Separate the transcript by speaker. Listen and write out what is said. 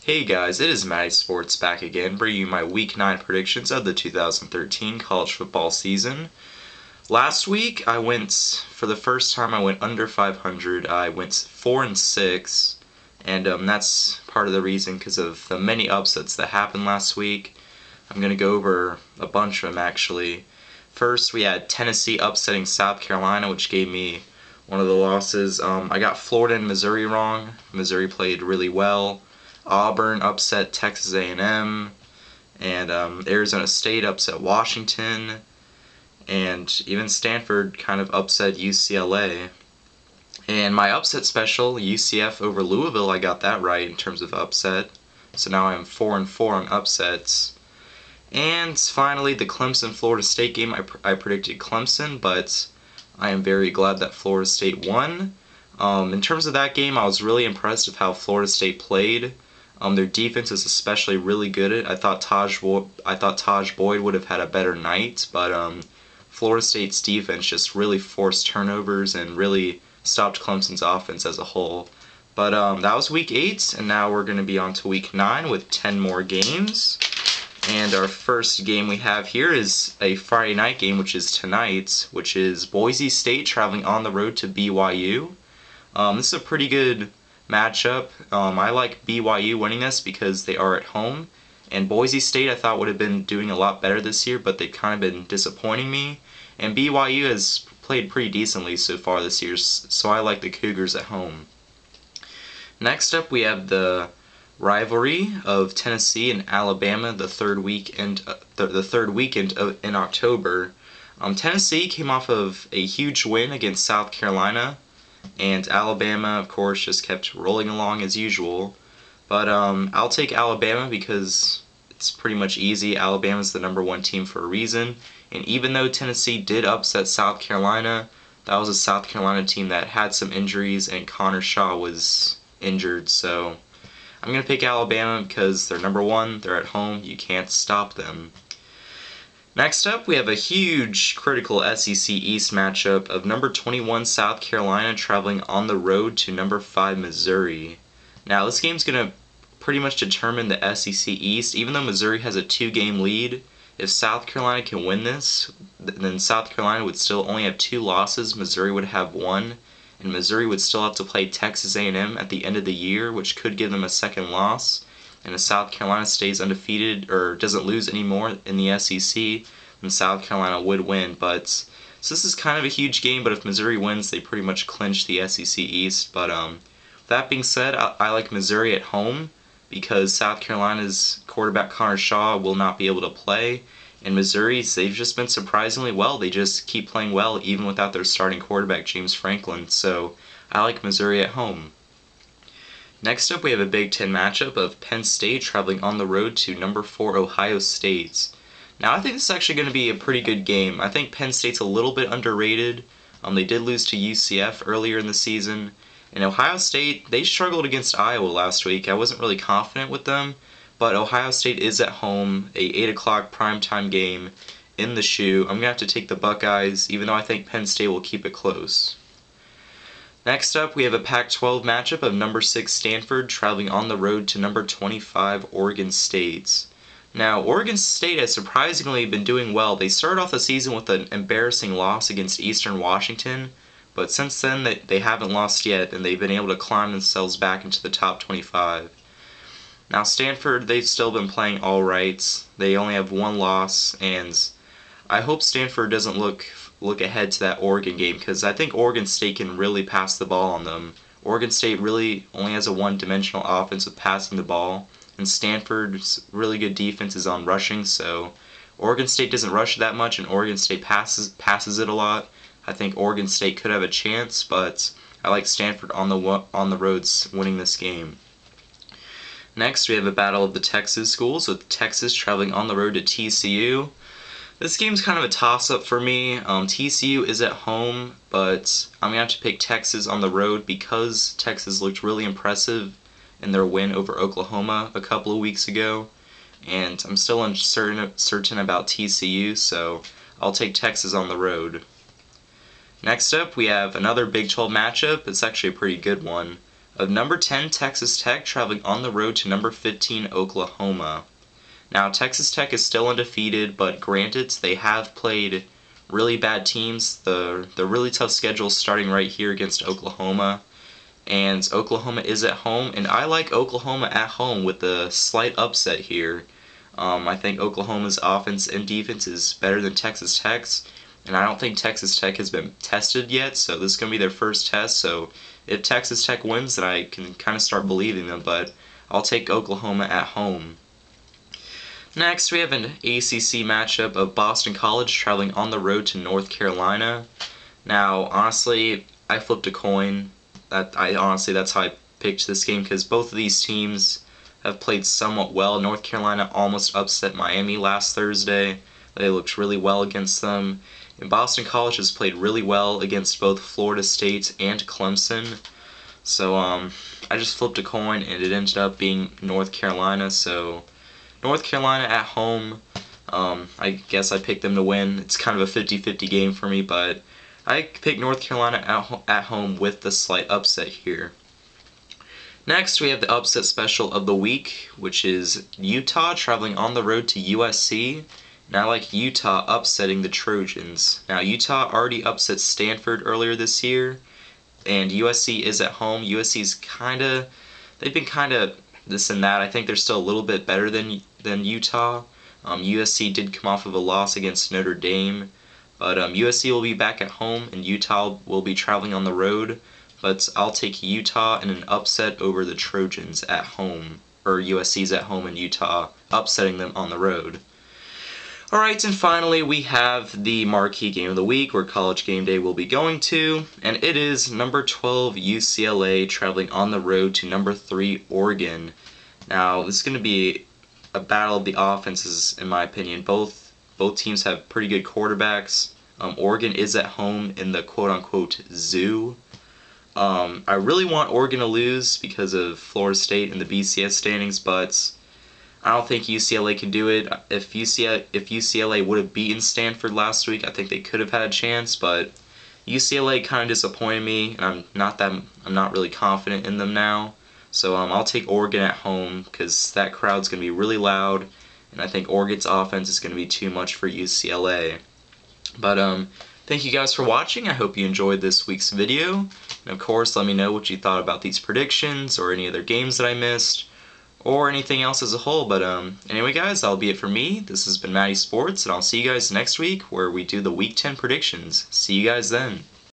Speaker 1: Hey guys, it is MattySports back again, bringing you my Week 9 predictions of the 2013 college football season. Last week, for the first time, I went under 500. I went 4-6, and that's part of the reason because of the many upsets that happened last week. I'm going to go over a bunch of them, actually. First, we had Tennessee upsetting South Carolina, which gave me one of the losses. I got Florida and Missouri wrong. Missouri played really well. Auburn upset Texas A&M, and Arizona State upset Washington, and even Stanford kind of upset UCLA. And my upset special, UCF over Louisville, I got that right in terms of upset. So now I'm 4-4 on upsets. And finally, the Clemson-Florida State game, I predicted Clemson, but I am very glad that Florida State won. In terms of that game, I was really impressed with how Florida State played. Their defense is especially really good. I thought Taj Boyd would have had a better night, but Florida State's defense just really forced turnovers and really stopped Clemson's offense as a whole. But that was Week 8, and now we're going to be on to Week 9 with 10 more games. And our first game we have here is a Friday night game, which is tonight, which is Boise State traveling on the road to BYU. This is a pretty good matchup. I like BYU winning this because they are at home, and Boise State I thought would have been doing a lot better this year, but they've kind of been disappointing me, and BYU has played pretty decently so far this year, so I like the Cougars at home. Next up we have the rivalry of Tennessee and Alabama, the third weekend in October. Tennessee came off of a huge win against South Carolina, and Alabama, of course, just kept rolling along as usual. But I'll take Alabama because it's pretty much easy. Alabama's the #1 team for a reason. And even though Tennessee did upset South Carolina, that was a South Carolina team that had some injuries, and Connor Shaw was injured. So I'm going to pick Alabama because they're #1, they're at home, you can't stop them. Next up, we have a huge critical SEC East matchup of #21 South Carolina traveling on the road to #5 Missouri. Now, this game's going to pretty much determine the SEC East. Even though Missouri has a 2-game lead, if South Carolina can win this, then South Carolina would still only have 2 losses, Missouri would have 1, and Missouri would still have to play Texas A&M at the end of the year, which could give them a second loss. And if South Carolina stays undefeated or doesn't lose anymore in the SEC, then South Carolina would win. So this is kind of a huge game, but if Missouri wins, they pretty much clinch the SEC East. But that being said, I like Missouri at home because South Carolina's quarterback Connor Shaw will not be able to play. And Missouri's, they've just been surprisingly well. They just keep playing well even without their starting quarterback, James Franklin. So I like Missouri at home. Next up, we have a Big Ten matchup of Penn State traveling on the road to #4 Ohio State. Now, I think this is actually going to be a pretty good game. I think Penn State's a little bit underrated. They did lose to UCF earlier in the season. And Ohio State, they struggled against Iowa last week. I wasn't really confident with them, but Ohio State is at home, a 8 o'clock primetime game in the shoe. I'm going to have to take the Buckeyes, even though I think Penn State will keep it close. Next up, we have a Pac-12 matchup of #6 Stanford traveling on the road to #25 Oregon State. Now, Oregon State has surprisingly been doing well. They started off the season with an embarrassing loss against Eastern Washington, but since then they haven't lost yet, and they've been able to climb themselves back into the top 25. Now, Stanford, they've still been playing all right. They only have 1 loss, and I hope Stanford doesn't look ahead to that Oregon game because I think Oregon State can really pass the ball on them. Oregon State really only has a one-dimensional offense with passing the ball, and Stanford's really good defense is on rushing, so Oregon State doesn't rush that much, and Oregon State passes it a lot. I think Oregon State could have a chance, but I like Stanford on the roads winning this game. Next, we have a battle of the Texas schools with Texas traveling on the road to TCU. This game's kind of a toss-up for me. TCU is at home, but I'm going to have to pick Texas on the road because Texas looked really impressive in their win over Oklahoma a couple of weeks ago. And I'm still uncertain about TCU, so I'll take Texas on the road. Next up, we have another Big 12 matchup. It's actually a pretty good one. of number 10 Texas Tech traveling on the road to number 15 Oklahoma. Now, Texas Tech is still undefeated, but granted, they have played really bad teams. The really tough schedule starting right here against Oklahoma. And Oklahoma is at home, and I like Oklahoma at home with a slight upset here. I think Oklahoma's offense and defense is better than Texas Tech's, and I don't think Texas Tech has been tested yet, so this is going to be their first test. So if Texas Tech wins, then I can kind of start believing them, but I'll take Oklahoma at home. Next, we have an ACC matchup of Boston College traveling on the road to North Carolina. Now, honestly, I flipped a coin. That's how I picked this game, because both of these teams have played somewhat well. North Carolina almost upset Miami last Thursday. They looked really well against them. And Boston College has played really well against both Florida State and Clemson. So I just flipped a coin, and it ended up being North Carolina. So North Carolina at home, I guess I picked them to win. It's kind of a 50-50 game for me, but I picked North Carolina at home with the slight upset here. Next, we have the upset special of the week, which is Utah traveling on the road to USC. And I like Utah upsetting the Trojans. Now, Utah already upset Stanford earlier this year, and USC is at home. USC's they've been kind of this and that. I think they're still a little bit better than Utah. USC did come off of a loss against Notre Dame, but USC will be back at home, and Utah will be traveling on the road. But I'll take Utah in an upset over the Trojans at home, or USC's at home and Utah upsetting them on the road. Alright, and finally we have the marquee game of the week where College Game Day will be going to, and it is number 12 UCLA traveling on the road to number 3 Oregon. Now, this is going to be a battle of the offenses, in my opinion. Both teams have pretty good quarterbacks. Oregon is at home in the quote-unquote zoo. I really want Oregon to lose because of Florida State and the BCS standings, but I don't think UCLA can do it. If UCLA would have beaten Stanford last week, I think they could have had a chance, but UCLA kind of disappointed me, and I'm not really confident in them now. So I'll take Oregon at home because that crowd's going to be really loud, and I think Oregon's offense is going to be too much for UCLA. But thank you guys for watching. I hope you enjoyed this week's video. And of course, let me know what you thought about these predictions or any other games that I missed or anything else as a whole. But anyway, guys, that'll be it for me. This has been MattySports, and I'll see you guys next week where we do the Week 10 predictions. See you guys then.